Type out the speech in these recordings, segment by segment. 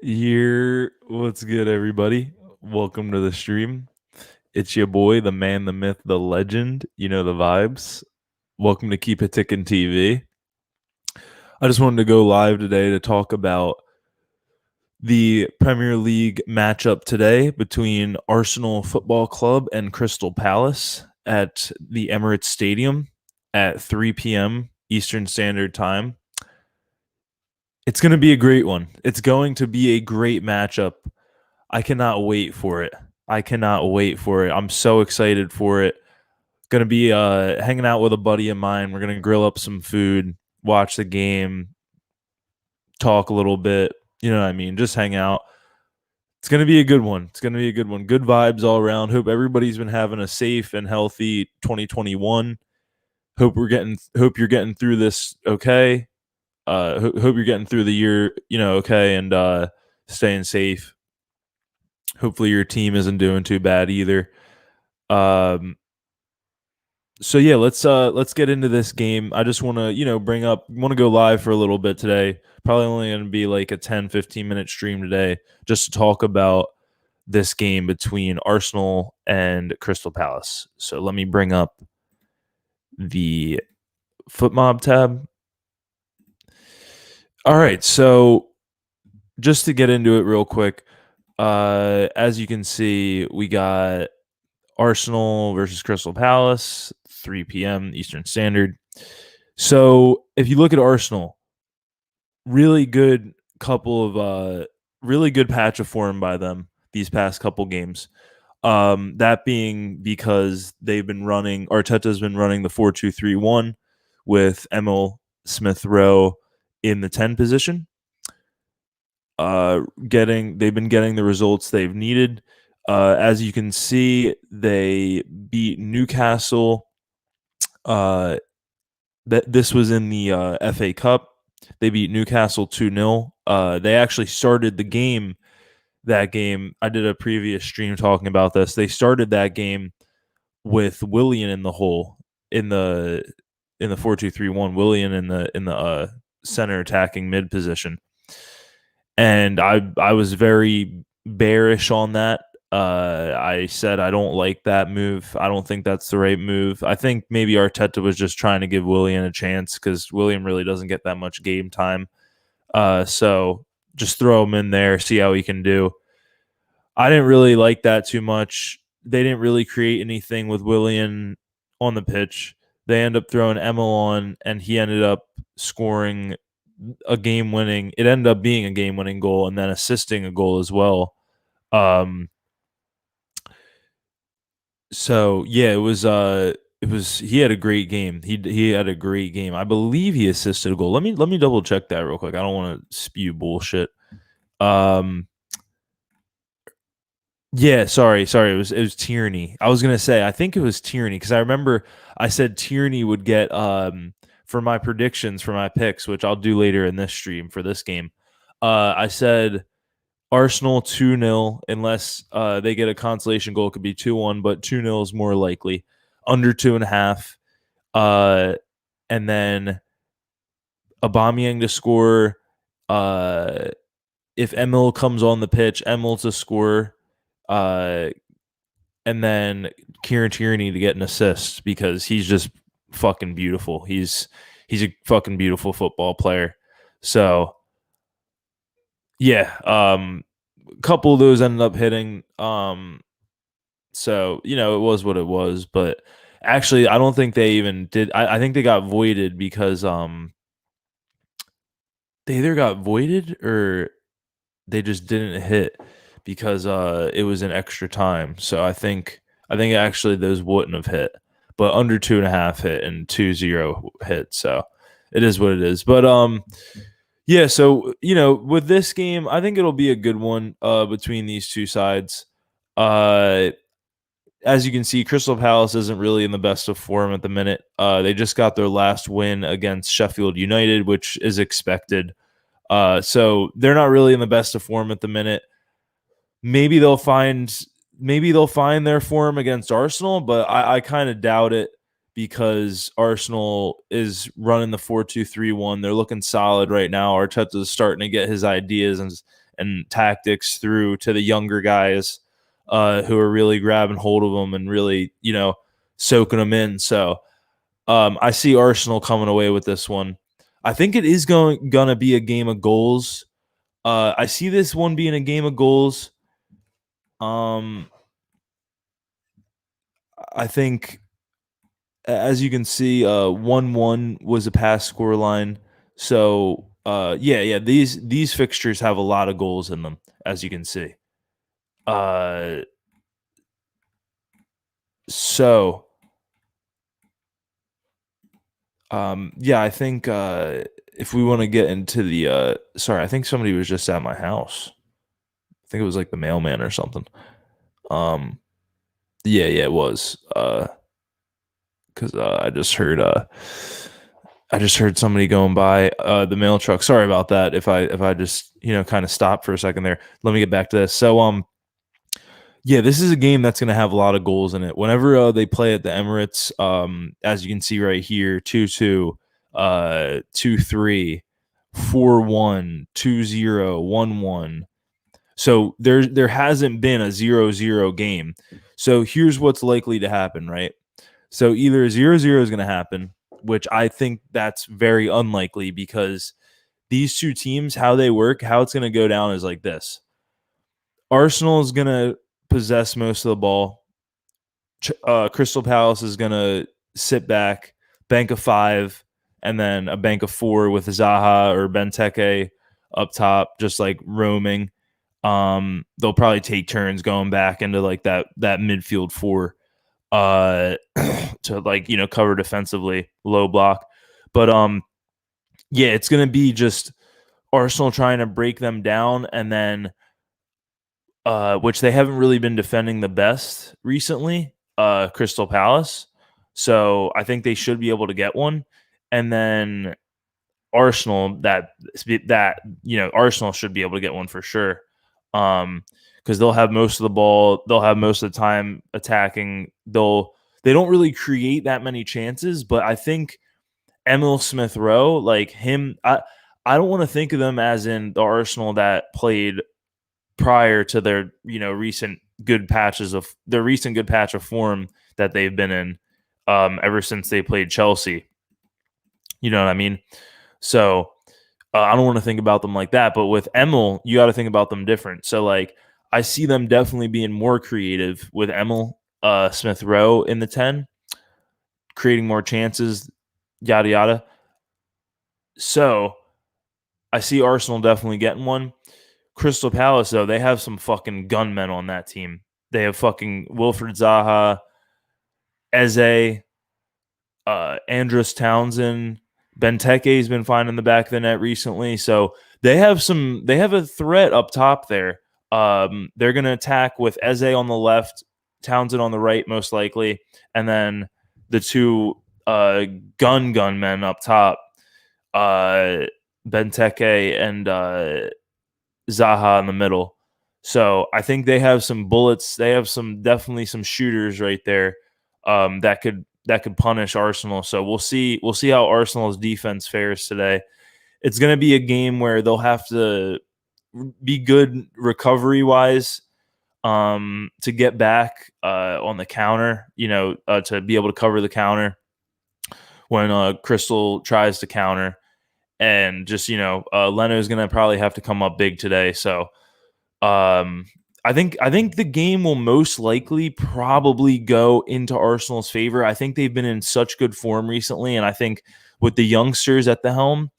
What's good, everybody? Welcome to the stream. It's your boy, the man, the myth, the legend. You know the vibes. Welcome to Keep It Tickin' TV. I just wanted to go live today to talk about the Premier League matchup today between Arsenal Football Club and Crystal Palace at the Emirates Stadium at 3 p.m. Eastern Standard Time. It's going to be a great one. It's going to be a great matchup. I cannot wait for it. I cannot wait for it. I'm so excited for it. Gonna be hanging out with a buddy of mine. We're gonna grill up some food, watch the game, talk a little bit. You know what I mean? Just hang out. It's gonna be a good one. It's gonna be a good one. Good vibes all around. Hope everybody's been having a safe and healthy 2021. Hope you're getting through this okay. Hope you're getting through the year, okay, and staying safe. Hopefully your team isn't doing too bad either. So yeah, let's get into this game. I just want to, want to go live for a little bit today. Probably only going to be like a 10-15 minute stream today just to talk about this game between Arsenal and Crystal Palace. So let me bring up the FootMob tab. All right, so just to get into it real quick, as you can see, we got Arsenal versus Crystal Palace, 3 p.m. Eastern Standard. So if you look at Arsenal, really good really good patch of form by them these past couple games. That being because Arteta's been running the 4-2-3-1 with Emil Smith Rowe in the 10 position. They've been getting the results they've needed. As you can see, they beat Newcastle. This was in the FA Cup. They beat Newcastle 2-0. They actually started that game. I did a previous stream talking about this. They started that game with Willian in the hole in the 4-2-3-1. Willian in the center attacking mid position. And I was very bearish on that. I said I don't like that move. I don't think that's the right move. I think maybe Arteta was just trying to give Willian a chance because William really doesn't get that much game time. So just throw him in there, see how he can do. I didn't really like that too much. They didn't really create anything with Willian on the pitch. They end up throwing Emil on, and he ended up scoring a game-winning. It ended up being a game-winning goal, and then assisting a goal as well. So yeah, it was he had a great game. He had a great game. I believe he assisted a goal. Let me double check that real quick. I don't want to spew bullshit. Yeah, sorry. It was Tierney. I was gonna say I think it was Tierney because I remember I said Tierney would get for my predictions for my picks, which I'll do later in this stream for this game. I said Arsenal 2-0 unless they get a consolation goal. It could be 2-1, but 2-0 is more likely. Under 2.5. And then Aubameyang to score. If Emil comes on the pitch, Emil to score. And then Kieran Tierney to get an assist because he's just fucking beautiful. He's a fucking beautiful football player. So yeah, a couple of those ended up hitting. So it was what it was. But actually, I don't think they even did. I think they got voided because they either got voided or they just didn't hit because it was in extra time. So I think actually those wouldn't have hit, but under 2.5 hit and 2-0 hit. So it is what it is. But yeah. So with this game, I think it'll be a good one between these two sides. As you can see, Crystal Palace isn't really in the best of form at the minute. They just got their last win against Sheffield United, which is expected. So they're not really in the best of form at the minute. Maybe they'll find their form against Arsenal, but I kind of doubt it because Arsenal is running the 4-2-3-1. They're looking solid right now. Arteta is starting to get his ideas and tactics through to the younger guys who are really grabbing hold of them and really, soaking them in. So I see Arsenal coming away with this one. I think it is gonna be a game of goals. I see this one being a game of goals. Um, I think, as you can see, 1-1 was a pass score line. So, yeah, these fixtures have a lot of goals in them, as you can see. Uh, so, yeah, I think if we want to get into the, sorry, I think somebody was just at my house. I think it was like the mailman or something. Um, yeah, it was. Because I just heard somebody going by the mail truck. Sorry about that. If I just kind of stopped for a second there. Let me get back to this. So yeah, this is a game that's going to have a lot of goals in it. Whenever they play at the Emirates, as you can see right here, 2-2, 2-3, 4-1, 2-0, 1-1. So there hasn't been a 0-0 game. So here's what's likely to happen, right? So either 0-0 is going to happen, which I think that's very unlikely because these two teams, how they work, how it's going to go down is like this. Arsenal is going to possess most of the ball. Crystal Palace is going to sit back, bank of 5, and then a bank of 4 with Zaha or Benteke up top, just like roaming. They'll probably take turns going back into like that midfield 4 to like cover defensively, low block. But yeah, it's going to be just Arsenal trying to break them down, and then which they haven't really been defending the best recently, Crystal Palace. So I think they should be able to get one. And then Arsenal, Arsenal should be able to get one for sure. Because they'll have most of the ball, they'll have most of the time attacking. They don't really create that many chances, but I think Emil Smith Rowe, like him, I don't want to think of them as in the Arsenal that played prior to their recent good patch of form that they've been in ever since they played Chelsea. You know what I mean? So I don't want to think about them like that. But with Emil, you got to think about them different. So like I see them definitely being more creative with Emil Smith Rowe in the 10, creating more chances, yada yada. So I see Arsenal definitely getting one. Crystal Palace, though, they have some fucking gunmen on that team. They have fucking Wilfred Zaha, Eze, Andros Townsend. Benteke's been finding the back of the net recently. So they have a threat up top there. They're going to attack with Eze on the left, Townsend on the right, most likely. And then the two gunmen up top, Benteke and Zaha in the middle. So I think they have some bullets. They have definitely some shooters right there that could punish Arsenal. So we'll see how Arsenal's defense fares today. It's going to be a game where they'll have to be good recovery wise to get back on the counter. To be able to cover the counter when Crystal tries to counter. And just Leno's going to probably have to come up big today. So I think the game will most likely probably go into Arsenal's favor. I think they've been in such good form recently, and I think with the youngsters at the helm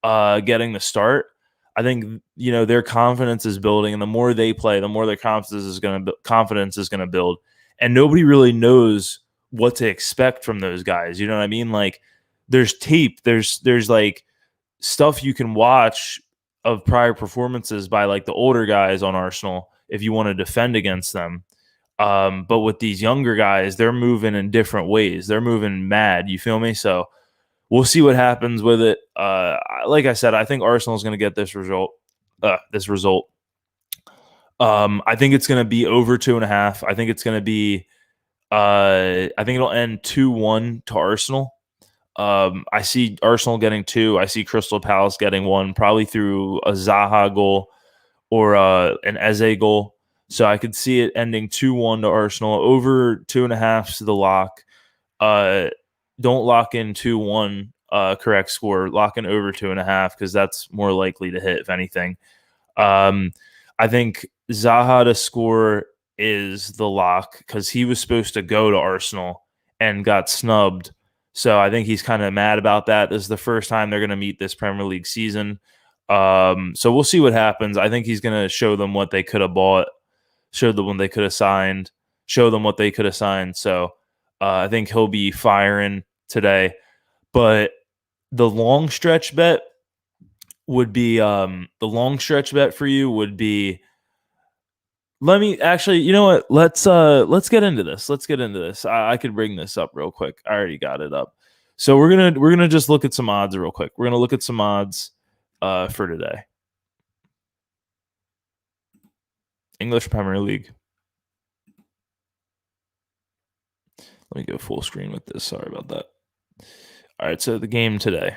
getting the start, I think their confidence is building, and the more they play, the more their confidence is going to build. And nobody really knows what to expect from those guys. You know what I mean? Like there's tape, there's like stuff you can watch of prior performances by like the older guys on Arsenal if you want to defend against them. But with these younger guys, they're moving in different ways. They're moving mad. You feel me? So we'll see what happens with it. Like I said, I think Arsenal is going to get this result. I think it's going to be over 2.5. I think it's going to be. I think it'll end 2-1 to Arsenal. I see Arsenal getting 2. I see Crystal Palace getting 1, probably through a Zaha goal or an Eze goal. So I could see it ending 2-1 to Arsenal. Over 2.5 to the lock. Uh, don't lock in 2-1 correct score. Lock in over 2.5 because that's more likely to hit, if anything. I think Zaha to score is the lock because he was supposed to go to Arsenal and got snubbed. So I think he's kind of mad about that. This is the first time they're going to meet this Premier League season. So we'll see what happens. I think he's going to show them what they could have bought, show them what they could have signed, show them what they could have signed. So I think he'll be firing today. But the long stretch bet would be the long stretch bet for you would be, let me actually, you know what? Let's get into this. Let's get into this. I could bring this up real quick. I already got it up. So we're gonna just look at some odds real quick. We're gonna look at some odds for today. English Premier League. Let me go full screen with this. Sorry about that. All right, so the game today.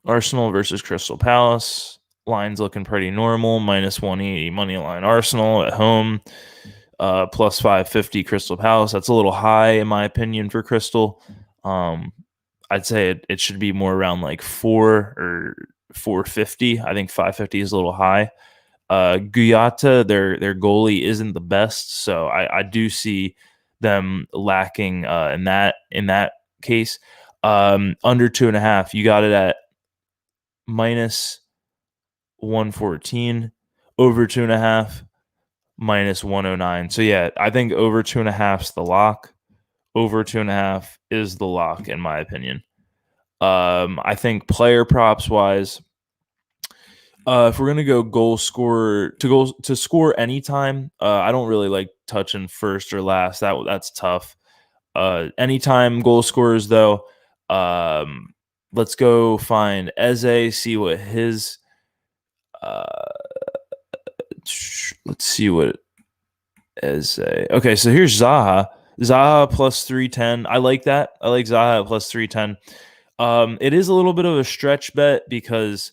Arsenal versus Crystal Palace. Line's looking pretty normal. -180 money line Arsenal at home. Plus 550 Crystal Palace. That's a little high in my opinion for Crystal. I'd say it should be more around like 4 or 450. I think 550 is a little high. Guyata, their goalie isn't the best, so I do see them lacking in that case. Under 2.5, you got it at -114. Over 2.5, -109. So yeah, I think over 2.5 is the lock. Over 2.5 is the lock in my opinion. I think player props wise, if we're gonna go goal scorer to score anytime, I don't really like touching first or last. That's tough. Anytime goal scorers though, let's go find Eze. See what his. Let's see what Eze. Okay, so here's Zaha. Zaha plus 310. I like that. I like Zaha at plus 310. It is a little bit of a stretch bet because,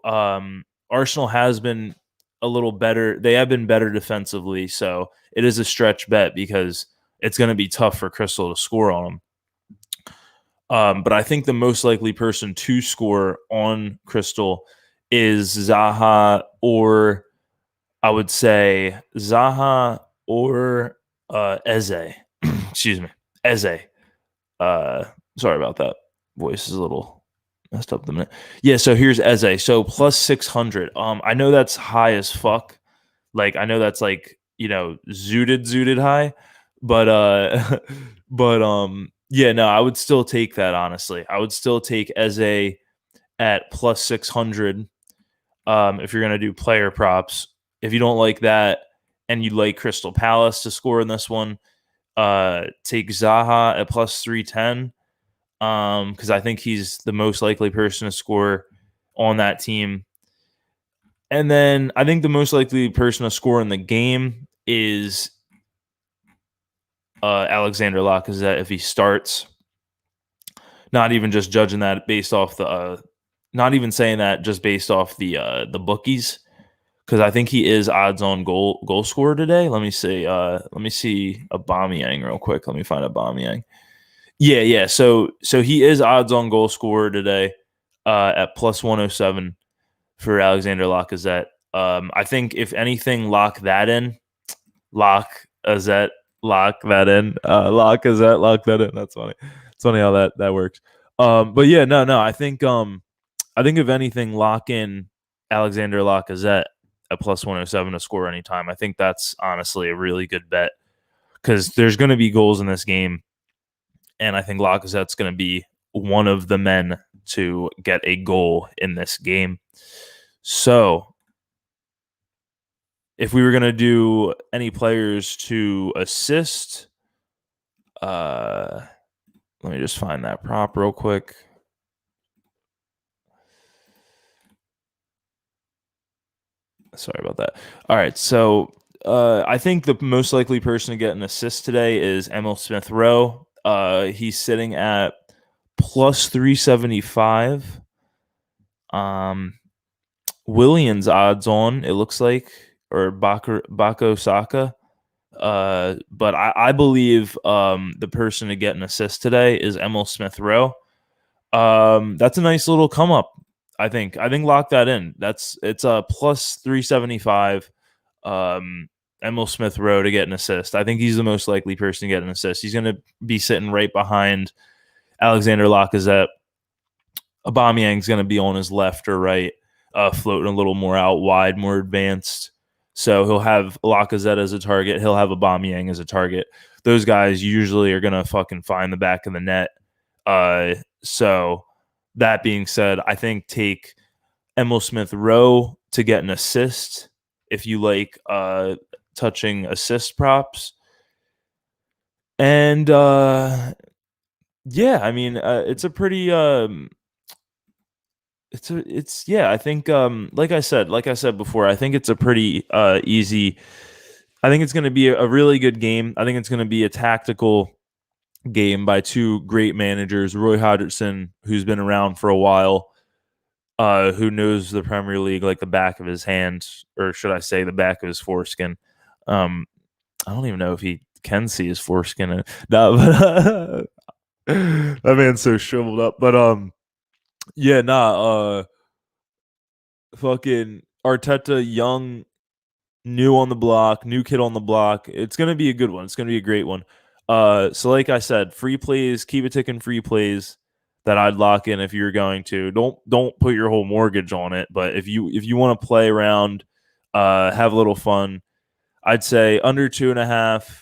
Arsenal has been a little better. They have been better defensively. So it is a stretch bet because it's going to be tough for Crystal to score on them. But I think the most likely person to score on Crystal is Zaha, or I would say Zaha or Eze. Excuse me, Eze. Sorry about that. Voice is a little messed up the minute. Yeah, so here's Eze. So plus 600. I know that's high as fuck. Like I know that's like, zooted high, but yeah, no, I would still take that honestly. I would still take Eze at plus 600 if you're going to do player props. If you don't like that and you like Crystal Palace to score in this one, take Zaha at plus 310 because I think he's the most likely person to score on that team. And then I think the most likely person to score in the game is Alexander Lacazette if he starts. Not even just judging that based off the, not even saying that just based off the bookies, because I think he is odds on goal scorer today. Let me see. Let me see Aubameyang real quick. Let me find Aubameyang. Yeah. So he is odds on goal scorer today at plus 107 for Alexander Lacazette. I think if anything, lock that in. Lacazette, lock that in. Lacazette, lock that in. That's funny. It's funny how that works. But yeah, no. I think if anything, lock in Alexander Lacazette at plus 107 to score anytime. I think that's honestly a really good bet because there's going to be goals in this game. And I think Lacazette's going to be one of the men to get a goal in this game. So if we were going to do any players to assist, let me just find that prop real quick. Sorry about that. All right, so I think the most likely person to get an assist today is Emil Smith Rowe. He's sitting at plus 375. Williams odds on, it looks like, or Bako Saka. But I believe the person to get an assist today is Emil Smith Rowe. That's a nice little come up. I think lock that in. It's a plus 375. Emil Smith Rowe to get an assist. I think he's the most likely person to get an assist. He's going to be sitting right behind Alexander Lacazette. Aubameyang's going to be on his left or right, floating a little more out wide, more advanced. So he'll have Lacazette as a target. He'll have Aubameyang as a target. Those guys usually are going to fucking find the back of the net. So that being said, I think take Emil Smith Rowe to get an assist if you like touching assist props. And yeah, I mean, it's a pretty it's yeah, I think like I said before, I think it's a pretty easy. I think it's going to be a really good game. I think it's going to be a tactical game by two great managers, Roy Hodgson, who's been around for a while, who knows the Premier League like the back of his hand, or should I say the back of his foreskin. I don't even know if he can see his foreskin. No, but that man's so shriveled up. But yeah, fucking Arteta, young, new on the block, new kid on the block. It's gonna be a good one. It's gonna be a great one. So like I said, free plays, keep it ticking, free plays that I'd lock in if you're going to. Don't put your whole mortgage on it, but if you want to play around, have a little fun, I'd say under 2.5.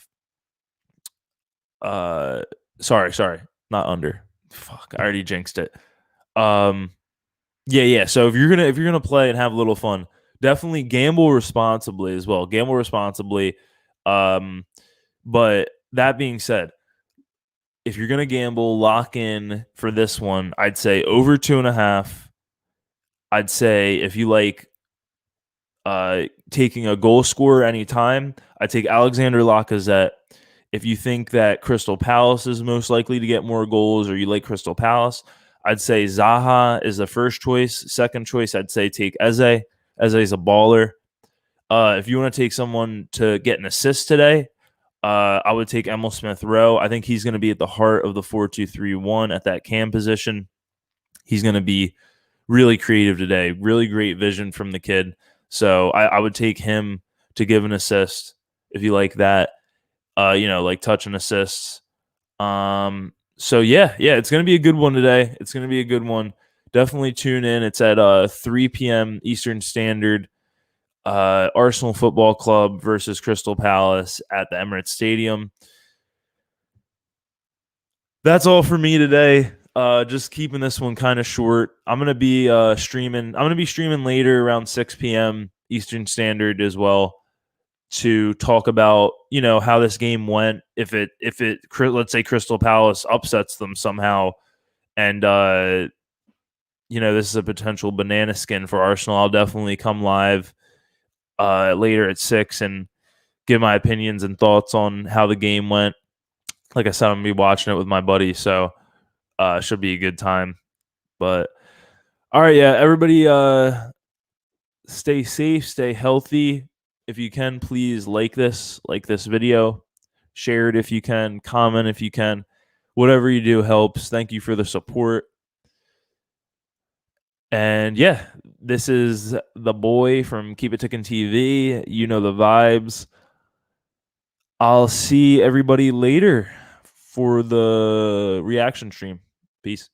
Sorry, not under. Fuck, I already jinxed it. Yeah. So if you're gonna play and have a little fun, definitely gamble responsibly as well. Gamble responsibly. Um, but that being said, if you're gonna gamble, lock in for this one. I'd say over 2.5. I'd say if you like taking a goal scorer anytime, I'd take Alexander Lacazette. If you think that Crystal Palace is most likely to get more goals, or you like Crystal Palace, I'd say Zaha is the first choice. Second choice, I'd say take Eze. Eze is a baller. If you want to take someone to get an assist today, I would take Emil Smith Rowe. I think he's going to be at the heart of the 4-2-3-1 at that cam position. He's going to be really creative today. Really great vision from the kid. So I would take him to give an assist if you like that. Like touch and assists. So yeah, it's gonna be a good one today. It's gonna be a good one. Definitely tune in. It's at 3 p.m. Eastern Standard. Arsenal Football Club versus Crystal Palace at the Emirates Stadium. That's all for me today. Just keeping this one kind of short. I'm gonna be streaming. I'm gonna be streaming later around 6 p.m. Eastern Standard as well, to talk about how this game went. If it let's say Crystal Palace upsets them somehow, and this is a potential banana skin for Arsenal, I'll definitely come live later at 6 and give my opinions and thoughts on how the game went. Like I said, I'm gonna be watching it with my buddy, so should be a good time. But all right, yeah, everybody, stay safe, stay healthy. If you can, please like this video, share it if you can, comment if you can. Whatever you do helps. Thank you for the support. And yeah, this is the boy from Keep It Tickin' TV. You know the vibes. I'll see everybody later for the reaction stream. Peace.